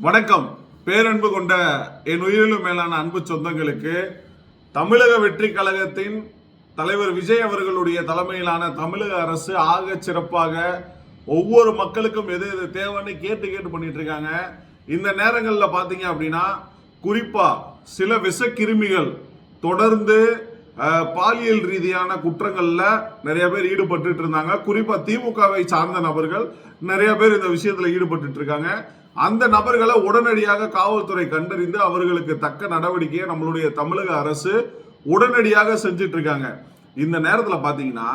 வணக்கம். பேரன்பு கொண்ட என் உயிரிலும் மேலான அன்பு சொந்தங்களுக்கு தமிழக வெற்றி கழகத்தின் தலைவர் விஜய் அவர்களுடைய தலைமையிலான தமிழக அரசு ஆக சிறப்பாக ஒவ்வொரு மக்களுக்கும் எது எது தேவைன்னு கேட்டு பண்ணிட்டு இருக்காங்க. இந்த நேரங்களில் பார்த்தீங்க அப்படின்னா குறிப்பா சில விஷக்கிருமிகள் தொடர்ந்து பாலியல் ரீதியான குற்றங்கள்ல நிறைய பேர் ஈடுபட்டு இருந்தாங்க. குறிப்பா திமுகவை சார்ந்த நபர்கள் நிறைய பேர் இந்த விஷயத்துல ஈடுபட்டு இருக்காங்க. அந்த நபர்களை உடனடியாக காவல்துறை கண்டறிந்து அவர்களுக்கு தக்க நடவடிக்கையை நம்மளுடைய தமிழக அரசு உடனடியாக செஞ்சிட்டு இருக்காங்க. இந்த நேரத்துல பாத்தீங்கன்னா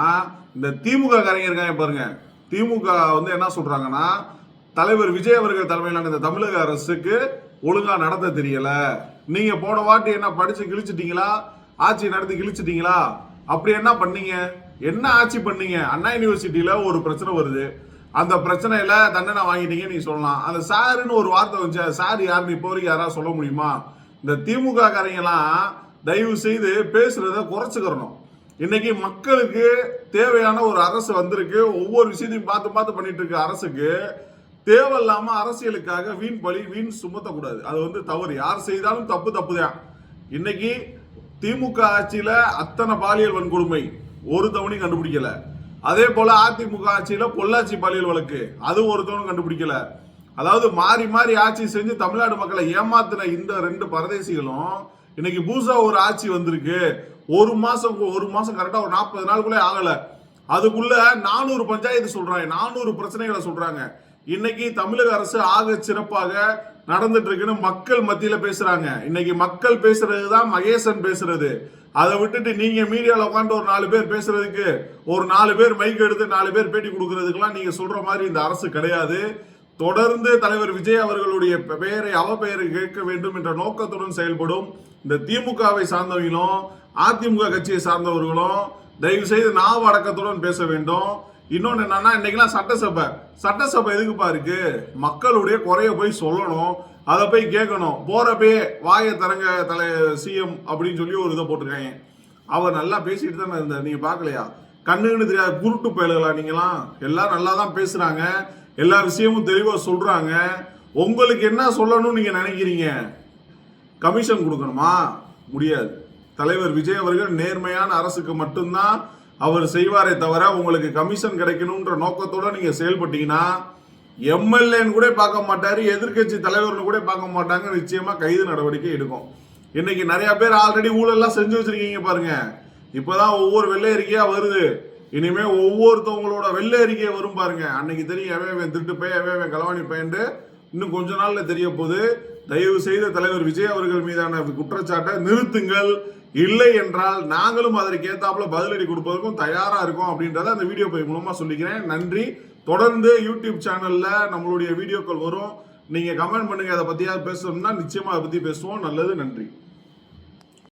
இந்த திமுக காரங்க இருக்காங்க பாருங்க. திமுக என்ன சொல்றாங்கன்னா, தலைவர் விஜய் அவர்கள் தலைமையிலான இந்த தமிழக அரசுக்கு ஒழுங்கா நடத்த தெரியல, நீங்க போன வாட்டி என்ன படிச்சு கிழிச்சிட்டீங்களா, ஆட்சி நடத்தி கிழிச்சிட்டீங்களா, அப்படி என்ன பண்ணீங்க, என்ன ஆட்சி பண்ணீங்க, அண்ணா யூனிவர்சிட்டியில ஒரு பிரச்சனை வருது, அந்த பிரச்சனையில தண்டனை வாங்கிட்டீங்க நீ சொல்லலாம். அந்த சாருன்னு ஒரு வார்த்தை வந்துச்சு, சார் யாருன்னு இப்போ வரைக்கும் யாராவது சொல்ல முடியுமா? இந்த திமுக காரங்கெல்லாம் தயவு செய்து பேசுறத குறைச்சுக்கிறணும். இன்னைக்கு மக்களுக்கு தேவையான ஒரு அரசு வந்திருக்கு. ஒவ்வொரு விஷயத்தையும் பார்த்து பண்ணிட்டு இருக்க அரசுக்கு தேவையில்லாம அரசியலுக்காக வீண் பழி வீண் சுமத்தக்கூடாது. அது தவறு. யார் செய்தாலும் தப்பு தான். இன்னைக்கு திமுக ஆட்சியில அத்தனை பாலியல் வன்கொடுமை ஒரு தவணையும் கண்டுபிடிக்கல. அதே போல அதிமுக ஆட்சியில பொள்ளாச்சி பாலியல் வழக்கு அது ஒருத்தவனும் கண்டுபிடிக்கல. அதாவது மாறி மாறி ஆட்சி செஞ்சு தமிழ்நாடு மக்களை ஏமாத்தின இந்த ரெண்டு பரதேசிகளும் இன்னைக்கு பூசா ஒரு ஆட்சி வந்திருக்கு. ஒரு மாசம் கரெக்டா ஒரு 40 நாளுக்குள்ளே ஆகல. அதுக்குள்ள 400 பஞ்சாயத்து சொல்றாங்க, 400 பிரச்சனைகளை சொல்றாங்க. இன்னைக்கு தமிழக அரசு ஆக சிறப்பாக நடந்துட்டு இருக்குன்னு மக்கள் மத்தியில பேசுறாங்க. இன்னைக்கு மக்கள் பேசுறதுதான் மகேசன் பேசுறது. அதை விட்டுட்டு நீங்க மீடியால உட்காந்து ஒரு 4 பேர் பேசுறதுக்கு, ஒரு 4 பேர் மைக் எடுத்து 4 பேர் பேட்டி கொடுக்கறதுக்கெல்லாம் நீங்க சொல்ற மாதிரி இந்த அரசு கிடையாது. தொடர்ந்து தலைவர் விஜய் அவர்களுடைய பெயரை அவப்பெயரை கேட்க வேண்டும் என்ற நோக்கத்துடன் செயல்படும் இந்த திமுகவை சார்ந்தவர்களும் அதிமுக கட்சியை சார்ந்தவர்களும் தயவு செய்து நாவ அடக்கத்துடன் பேச வேண்டும். இன்னொன்னு என்னன்னா, இன்னைக்கெல்லாம் சட்டசபை எதுக்குப்பா இருக்கு? மக்களுடைய குறைய போய் சொல்லணும், அதை போய் கேட்கணும். போறப்பே வாயை தரங்க சிஎம் அப்படின்னு சொல்லி ஒரு இதை போட்டிருக்காங்க. அவர் நல்லா பேசிட்டு தானே இருந்தார், நீங்க பாக்கலையா? கண்ணுன்னு தெரியாது குருட்டு பயலுகளா நீங்களாம்? எல்லாரும் நல்லா தான் பேசுறாங்க, எல்லா விஷயமும் தெளிவா சொல்றாங்க. உங்களுக்கு என்ன சொல்லணும்னு நீங்க நினைக்கிறீங்க? கமிஷன் கொடுக்கணுமா? முடியாது. தலைவர் விஜய் அவர்கள் நேர்மையான அரசுக்கு மட்டும்தான் அவர் செய்வாரே தவிர உங்களுக்கு கமிஷன் கிடைக்கணும்ன்ற நோக்கத்தோட நீங்க செயல்பட்டீங்கன்னா எம்எல்ஏன்னு கூட பார்க்க மாட்டாரு, எதிர்கட்சி தலைவர்னு கூட பார்க்க மாட்டாங்க. நிச்சயமா கைது நடவடிக்கை எடுக்கும். இன்னைக்கு நிறைய பேர் ஆல்ரெடி ஊழல்லாம் செஞ்சு வச்சிருக்கீங்க பாருங்க. இப்பதான் ஒவ்வொரு வெள்ளை அறிக்கையா வருது. இனிமே ஒவ்வொருத்தவங்களோட வெள்ளை அறிக்கையை வரும் பாருங்க. அன்னைக்கு தெரியும் எவன் திருட்டு போய் எவன் களவாணி பையன்ட்டு இன்னும் கொஞ்ச நாள்ல தெரிய போகுது. தயவு செய்த தலைவர் விஜய் அவர்கள் மீதான குற்றச்சாட்டை நிறுத்துங்கள். இல்லை என்றால் நாங்களும் அதற்கு ஏத்தாப்புல பதிலடி கொடுப்பதற்கும் தயாரா இருக்கும் அப்படின்றத அந்த வீடியோ மூலமா சொல்லிக்கிறேன். நன்றி. தொடர்ந்து யூடியூப் சேனல்ல நம்மளுடைய வீடியோக்கள் வரும். நீங்க கமெண்ட் பண்ணுங்க, அதை பத்தியாவது பேசணும்னா நிச்சயமா அதை பத்தி பேசுவோம். நல்லது. நன்றி.